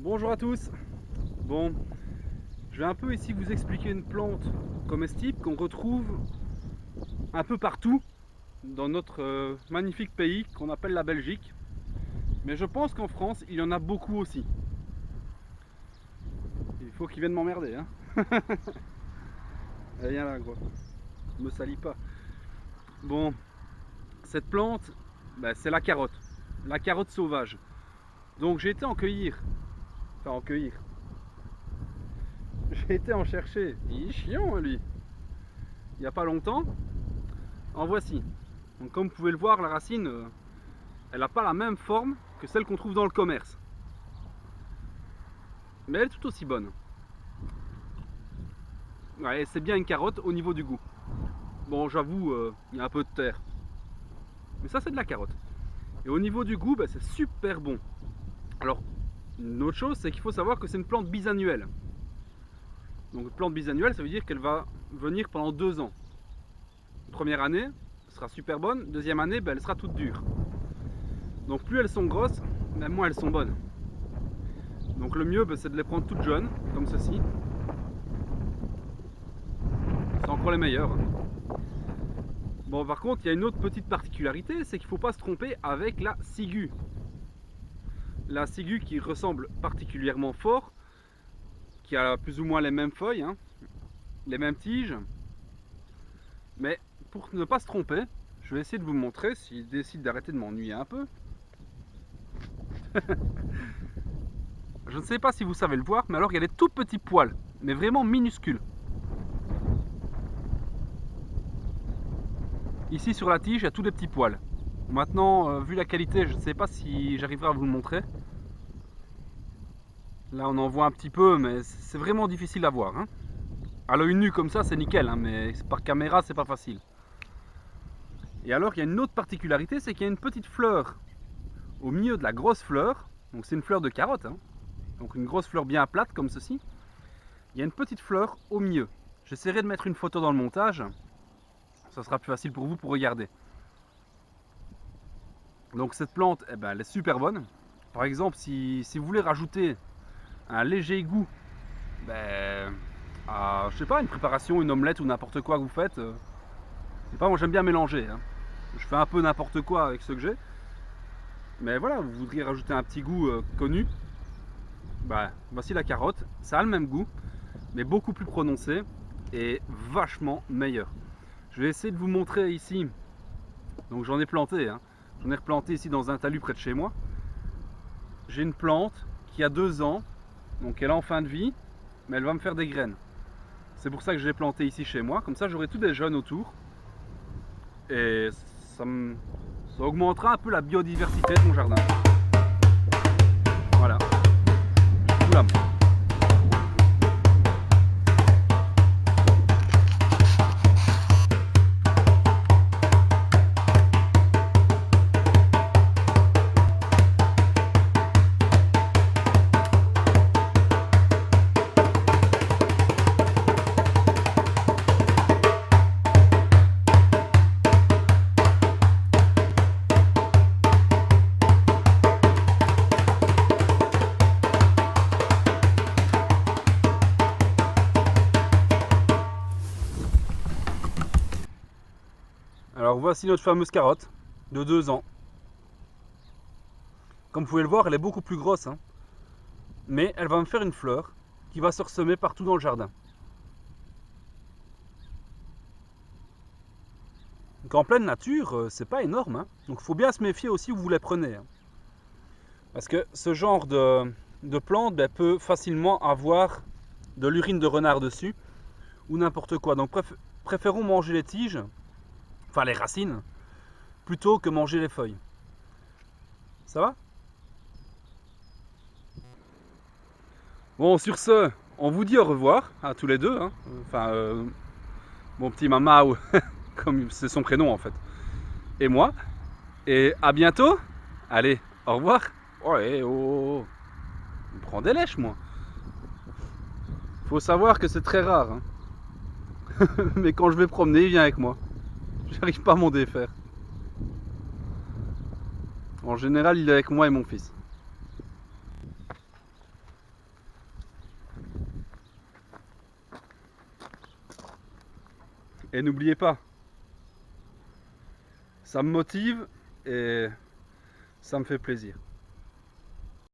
Bonjour à tous. Bon, je vais un peu ici vous expliquer une plante comestible qu'on retrouve un peu partout dans notre magnifique pays qu'on appelle la Belgique. Mais je pense qu'en France, il y en a beaucoup aussi. Il faut qu'ils viennent m'emmerder, hein. Allez, viens là, gros. Me salis pas. Bon, cette plante, c'est la carotte. La carotte sauvage. Donc j'ai été en cueillir. Enfin, en cueillir. J'ai été en chercher. Il est chiant, lui. Il n'y a pas longtemps. En voici. Donc comme vous pouvez le voir, la racine, elle n'a pas la même forme que celle qu'on trouve dans le commerce. Mais elle est tout aussi bonne. Ouais, c'est bien une carotte au niveau du goût. Bon, j'avoue, il y a un peu de terre. Mais ça, c'est de la carotte. Et au niveau du goût, c'est super bon. Alors, une autre chose, c'est qu'il faut savoir que c'est une plante bisannuelle. Donc, une plante bisannuelle, ça veut dire qu'elle va venir pendant 2 ans. Première année, elle sera super bonne. Deuxième année, elle sera toute dure. Donc, plus elles sont grosses, moins elles sont bonnes. Donc, le mieux, c'est de les prendre toutes jeunes, comme ceci. C'est encore les meilleurs. Bon, par contre, il y a une autre petite particularité, c'est qu'il ne faut pas se tromper avec la ciguë. La ciguë qui ressemble particulièrement fort, qui a plus ou moins les mêmes feuilles, hein, les mêmes tiges. Mais pour ne pas se tromper, je vais essayer de vous montrer s'il décide d'arrêter de m'ennuyer un peu. Je ne sais pas si vous savez le voir, mais alors il y a des tout petits poils, mais vraiment minuscules. Ici sur la tige, il y a tous des petits poils. Maintenant, vu la qualité, je ne sais pas si j'arriverai à vous le montrer. Là, on en voit un petit peu, mais c'est vraiment difficile à voir, hein. À l'œil nu comme ça, c'est nickel, hein, mais par caméra, c'est pas facile. Et alors, il y a une autre particularité, c'est qu'il y a une petite fleur au milieu de la grosse fleur. Donc, c'est une fleur de carotte, hein. Donc, une grosse fleur bien plate comme ceci. Il y a une petite fleur au milieu. J'essaierai de mettre une photo dans le montage. Ça sera plus facile pour vous pour regarder. Donc, cette plante, elle est super bonne. Par exemple, si vous voulez rajouter un léger goût, à, je sais pas, une préparation, une omelette ou n'importe quoi que vous faites. C'est pas, moi j'aime bien mélanger, hein. Je fais un peu n'importe quoi avec ce que j'ai. Mais voilà, vous voudriez rajouter un petit goût connu. Voici la carotte. Ça a le même goût, mais beaucoup plus prononcé et vachement meilleur. Je vais essayer de vous montrer ici. Donc j'en ai planté, hein. J'en ai replanté ici dans un talus près de chez moi. J'ai une plante qui a 2 ans, donc elle est en fin de vie, mais elle va me faire des graines. C'est pour ça que je l'ai plantée ici chez moi. Comme ça, j'aurai tous des jeunes autour. Et ça augmentera un peu la biodiversité de mon jardin. Voilà. Oula. Alors voici notre fameuse carotte de 2 ans. Comme vous pouvez le voir, elle est beaucoup plus grosse, hein. Mais elle va me faire une fleur qui va se ressemer partout dans le jardin. Donc en pleine nature, c'est pas énorme, hein. Donc il faut bien se méfier aussi où vous les prenez, hein. Parce que ce genre de plante peut facilement avoir de l'urine de renard dessus ou n'importe quoi. Donc préférons manger les tiges, enfin les racines, plutôt que manger les feuilles. Ça va? Bon, sur ce, on vous dit au revoir à tous les deux, hein. Enfin, mon petit Mamao, comme c'est son prénom en fait, et moi. Et à bientôt. Allez, au revoir. Oh, oh. On prend des lèches, moi. Faut savoir que c'est très rare, hein. Mais quand je vais promener, il vient avec moi. J'arrive pas à m'en défaire. En général, il est avec moi et mon fils. Et n'oubliez pas, ça me motive et ça me fait plaisir.